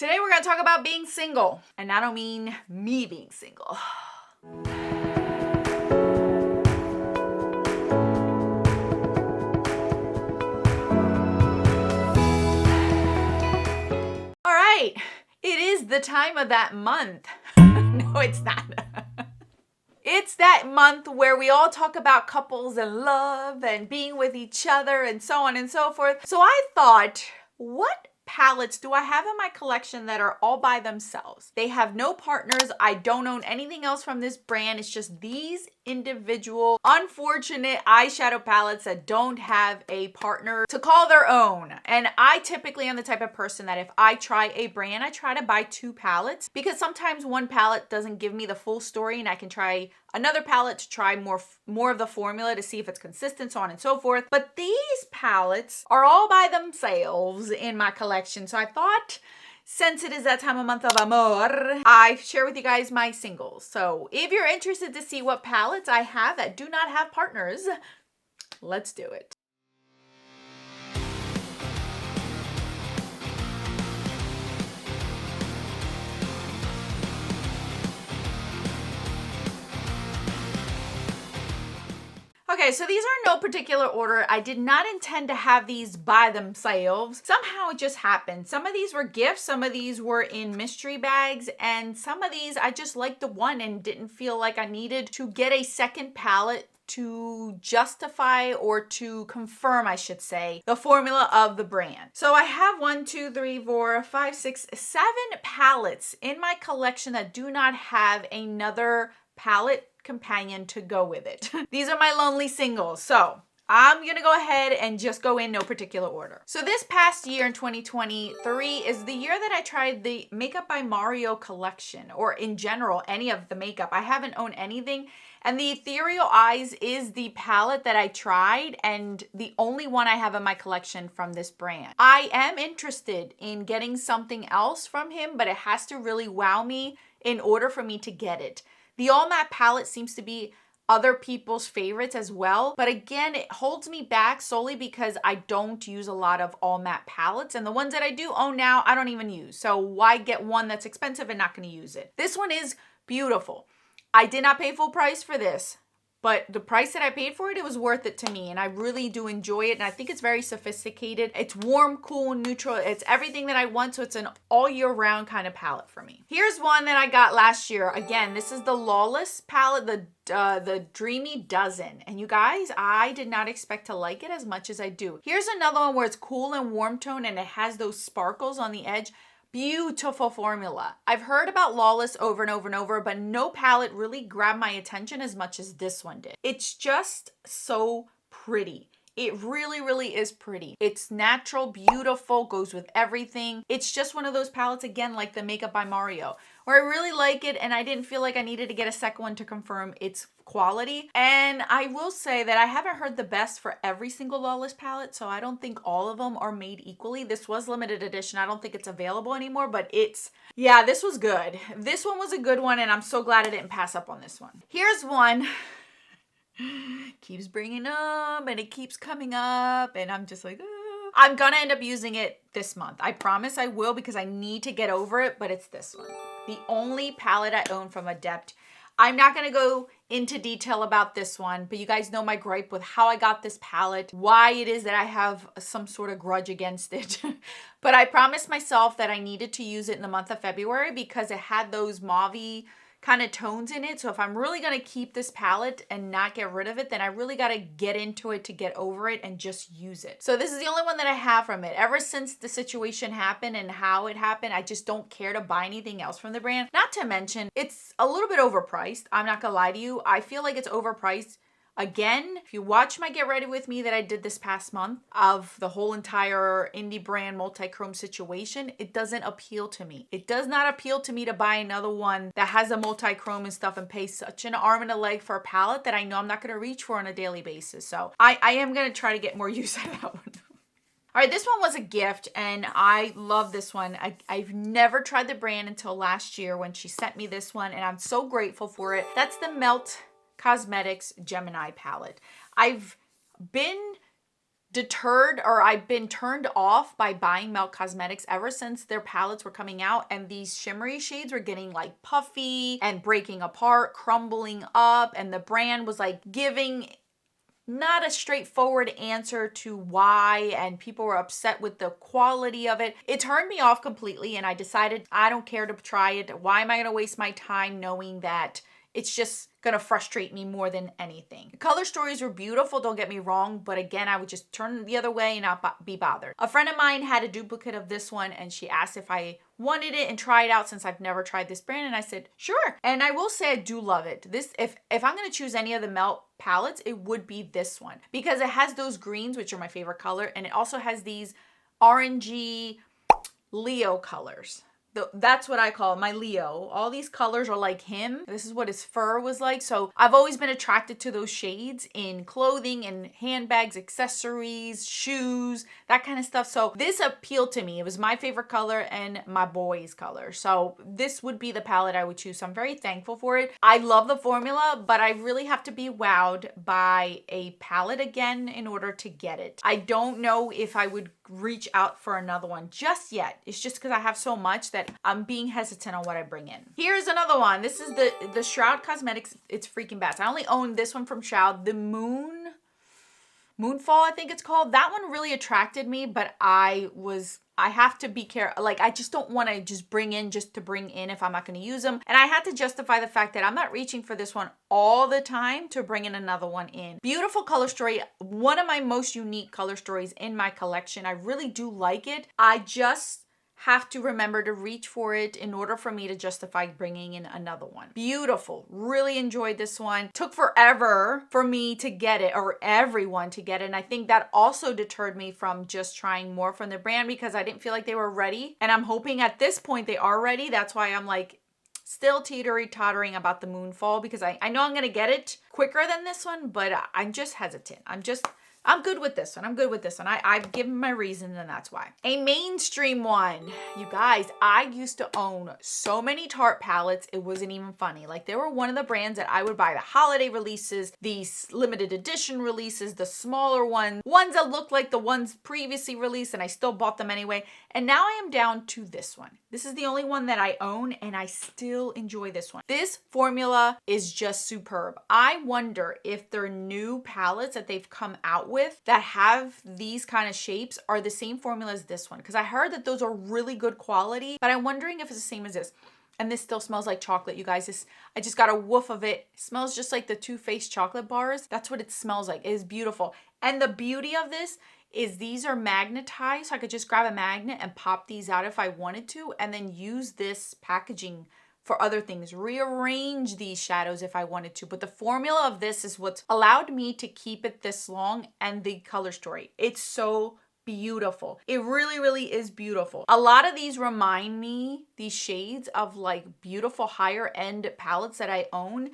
Today we're going to talk about being single, and I don't mean me being single. All right, it is the time of that month. No, it's not. It's that month where we all talk about couples and love and being with each other and so on and so forth. So I thought, what palettes do I have in my collection that are all by themselves? They have no partners. I don't own anything else from this brand. It's just these individual, unfortunate eyeshadow palettes that don't have a partner to call their own. And I typically am the type of person that if I try a brand, I try to buy two palettes because sometimes one palette doesn't give me the full story and I can try another palette to try more of the formula to see if it's consistent, so on and so forth. But these palettes are all by themselves in my collection. So I thought, since it is that time of month of amor, I share with you guys my singles. So if you're interested to see what palettes I have that do not have partners, let's do it. Okay, so these are in no particular order. I did not intend to have these by themselves. Somehow it just happened. Some of these were gifts, some of these were in mystery bags, and some of these I just liked the one and didn't feel like I needed to get a second palette to justify or to confirm, I should say, the formula of the brand. So I have 1, 2, 3, 4, 5, 6, 7 palettes in my collection that do not have another palette companion to go with it. These are my lonely singles. So I'm gonna go ahead and just go in no particular order. So this past year in 2023 is the year that I tried the Makeup by Mario collection, or in general, any of the makeup. I haven't owned anything. And the Ethereal Eyes is the palette that I tried and the only one I have in my collection from this brand. I am interested in getting something else from him, but it has to really wow me in order for me to get it. The All Matte palette seems to be other people's favorites as well. But again, it holds me back solely because I don't use a lot of all matte palettes. And the ones that I do own now, I don't even use. So why get one that's expensive and not going to use it? This one is beautiful. I did not pay full price for this, but the price that I paid for it, it was worth it to me. And I really do enjoy it. And I think it's very sophisticated. It's warm, cool, neutral. It's everything that I want. So it's an all year round kind of palette for me. Here's one that I got last year. Again, this is the Lawless palette, the Dreamy Dozen. And you guys, I did not expect to like it as much as I do. Here's another one where it's cool and warm tone and it has those sparkles on the edge. Beautiful formula. I've heard about Lawless over and over and over, but no palette really grabbed my attention as much as this one did. It's just so pretty. It really, really is pretty. It's natural, beautiful, goes with everything. It's just one of those palettes, again, like the Makeup by Mario, where I really like it and I didn't feel like I needed to get a second one to confirm its quality. And I will say that I haven't heard the best for every single Lawless palette, so I don't think all of them are made equally. This was limited edition. I don't think it's available anymore, but yeah, this was good. This one was a good one and I'm so glad I didn't pass up on this one. Here's one. Keeps bringing up and it keeps coming up and I'm just like, I'm gonna end up using it this month. I promise I will because I need to get over it, but it's this one. The only palette I own from Adept. I'm not gonna go into detail about this one, but you guys know my gripe with how I got this palette, why it is that I have some sort of grudge against it. But I promised myself that I needed to use it in the month of February because it had those mauve-y kind of tones in it. So if I'm really going to keep this palette and not get rid of it, then I really got to get into it to get over it and just use it. So this is the only one that I have from it. Ever since the situation happened and how it happened, I just don't care to buy anything else from the brand. Not to mention, it's a little bit overpriced. I'm not going to lie to you. I feel like it's overpriced. Again, if you watch my Get Ready With Me that I did this past month of the whole entire indie brand multi-chrome situation, it doesn't appeal to me. It does not appeal to me to buy another one that has a multi-chrome and stuff and pay such an arm and a leg for a palette that I know I'm not going to reach for on a daily basis. So I am going to try to get more use out of that one. All right, this one was a gift and I love this one. I've never tried the brand until last year when she sent me this one and I'm so grateful for it. That's the Melt Cosmetics Gemini palette. I've been deterred, or I've been turned off by buying Melt Cosmetics ever since their palettes were coming out and these shimmery shades were getting like puffy and breaking apart, crumbling up, and the brand was like giving not a straightforward answer to why, and people were upset with the quality of it. It turned me off completely, and I decided I don't care to try it. Why am I going to waste my time knowing that it's just gonna frustrate me more than anything? The color stories were beautiful, don't get me wrong, but again, I would just turn the other way and not be bothered. A friend of mine had a duplicate of this one, and she asked if I wanted it and try it out since I've never tried this brand, and I said sure. And I will say I do love it. This, if I'm gonna choose any of the Melt palettes, it would be this one because it has those greens, which are my favorite color, and it also has these orangey Leo colors. That's what I call my Leo. All these colors are like him. This is what his fur was like. So I've always been attracted to those shades in clothing and handbags, accessories, shoes, that kind of stuff. So this appealed to me. It was my favorite color and my boy's color. So this would be the palette I would choose. So I'm very thankful for it. I love the formula, but I really have to be wowed by a palette again in order to get it. I don't know if I would reach out for another one just yet. It's just because I have so much that I'm being hesitant on what I bring in. Here's another one. This is the Shroud Cosmetics. It's freaking best. I only own this one from Shroud. The Moonfall, I think it's called. That one really attracted me, but I have to be careful. Like, I just don't want to just bring in just to bring in if I'm not going to use them. And I had to justify the fact that I'm not reaching for this one all the time to bring in another one in. Beautiful color story. One of my most unique color stories in my collection. I really do like it. I just have to remember to reach for it in order for me to justify bringing in another one. Beautiful. Really enjoyed this one. Took forever for me to get it, or everyone to get it. And I think that also deterred me from just trying more from the brand because I didn't feel like they were ready. And I'm hoping at this point they are ready. That's why I'm like still tottering about the Moonfall, because I know I'm going to get it quicker than this one, but I'm just hesitant. I'm good with this one. I'm good with this one. I've given my reasons, and that's why. A mainstream one. You guys, I used to own so many Tarte palettes, it wasn't even funny. Like, they were one of the brands that I would buy the holiday releases, the limited edition releases, the smaller ones that looked like the ones previously released, and I still bought them anyway. And now I am down to this one. This is the only one that I own, and I still enjoy this one. This formula is just superb. I wonder if their new palettes that they've come out with that have these kind of shapes are the same formula as this one, because I heard that those are really good quality, but I'm wondering if it's the same as this. And this still smells like chocolate, you guys. I just got a whiff of it. It smells just like the Too Faced chocolate bars. That's what it smells like. It is beautiful. And the beauty of this is these are magnetized, so I could just grab a magnet and pop these out if I wanted to, and then use this packaging for other things, rearrange these shadows if I wanted to. But the formula of this is what's allowed me to keep it this long, and the color story. It's so beautiful. It really, really is beautiful. A lot of these remind me, these shades, of like beautiful higher end palettes that I own.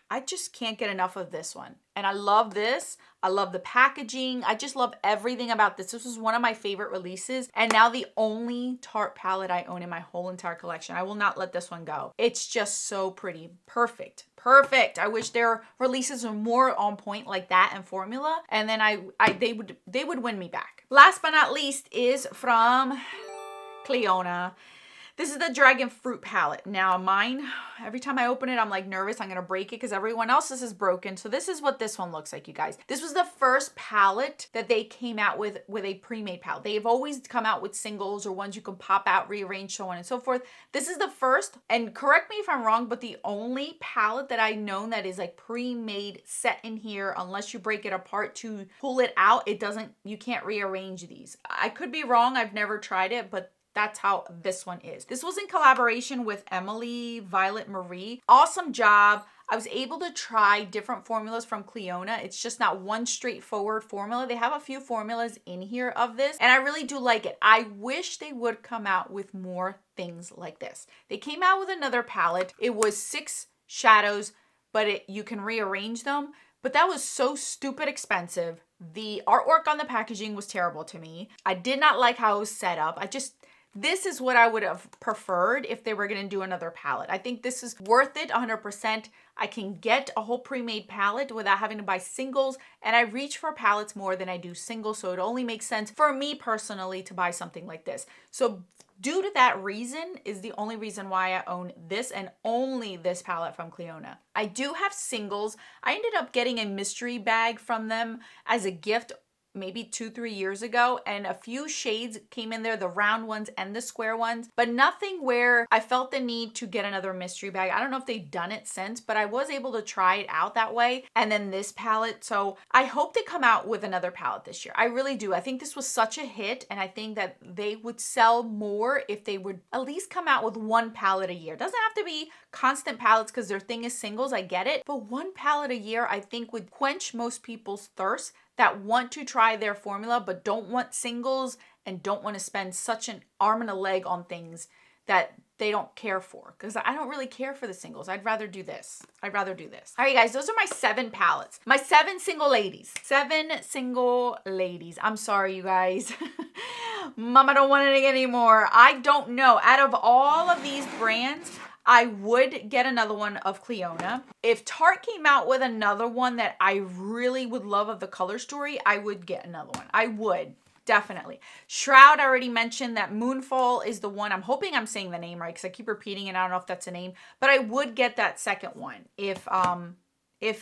I just can't get enough of this one. And I love this. I love the packaging. I just love everything about this. This was one of my favorite releases, and now the only Tarte palette I own in my whole entire collection. I will not let this one go. It's just so pretty. Perfect. Perfect. I wish their releases were more on point like that and formula, and then they would win me back. Last but not least is from Clionadh. This is the Dragon Fruit palette. Now mine, every time I open it, I'm like nervous I'm gonna break it because everyone else's is broken. So this is what this one looks like, you guys. This was the first palette that they came out with a pre-made palette. They've always come out with singles or ones you can pop out, rearrange, so on and so forth. This is the first, and correct me if I'm wrong, but the only palette that I've known that is like pre-made set in here, unless you break it apart to pull it out, you can't rearrange these. I could be wrong, I've never tried it, but that's how this one is. This was in collaboration with Emily Violet Marie. Awesome job. I was able to try different formulas from Clionadh. It's just not one straightforward formula. They have a few formulas in here of this, and I really do like it. I wish they would come out with more things like this. They came out with another palette. It was 6 shadows, but you can rearrange them. But that was so stupid expensive. The artwork on the packaging was terrible to me. I did not like how it was set up. this is what I would have preferred if they were going to do another palette. I think this is worth it 100%. I can get a whole pre-made palette without having to buy singles, and I reach for palettes more than I do singles, so it only makes sense for me personally to buy something like this. So due to that reason is the only reason why I own this and only this palette from Clionadh. I do have singles. I ended up getting a mystery bag from them as a gift maybe 2-3 years ago, and a few shades came in there, the round ones and the square ones, but nothing where I felt the need to get another mystery bag. I don't know if they've done it since, but I was able to try it out that way. And then this palette, so I hope they come out with another palette this year. I really do. I think this was such a hit, and I think that they would sell more if they would at least come out with one palette a year. It doesn't have to be constant palettes because their thing is singles, I get it, but one palette a year I think would quench most people's thirst that want to try their formula but don't want singles and don't want to spend such an arm and a leg on things that they don't care for, because I don't really care for the singles. I'd rather do this. All right, guys, those are my 7 palettes. My 7 single ladies. 7 single ladies. I'm sorry, you guys. Mama don't want it anymore. I don't know. Out of all of these brands, I would get another one of Clionadh. If Tarte came out with another one that I really would love of the color story, I would get another one. I would. Definitely. Shroud, I already mentioned that Moonfall is the one. I'm hoping I'm saying the name right because I keep repeating it. I don't know if that's a name, but I would get that second one. If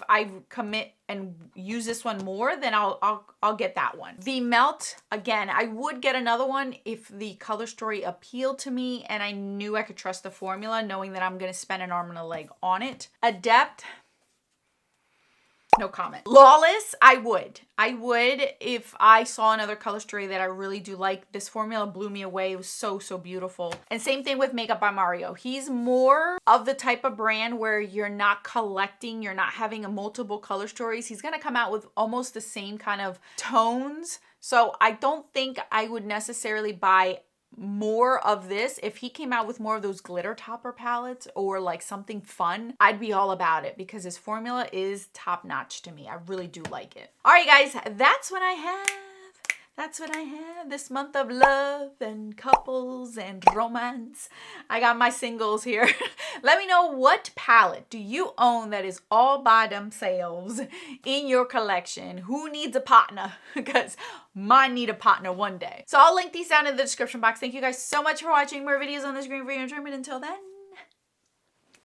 I commit and use this one more, then I'll get that one. The Melt, again, I would get another one if the color story appealed to me and I knew I could trust the formula, knowing that I'm going to spend an arm and a leg on it. Adept, no comment. Lawless, I would if I saw another color story that I really do like. This formula blew me away. It was so beautiful. And same thing with Makeup by Mario. He's more of the type of brand where you're not collecting, you're not having a multiple color stories. He's going to come out with almost the same kind of tones. So I don't think I would necessarily buy more of this. If he came out with more of those glitter topper palettes or like something fun, I'd be all about it because his formula is top notch to me. I really do like it. All right, guys, that's what I have. That's what I have this month of love and couples and romance. I got my singles here. Let me know, what palette do you own that is all by themselves in your collection? Who needs a partner? Because mine need a partner one day. So I'll link these down in the description box. Thank you guys so much for watching. More videos on the screen for your enjoyment. Until then.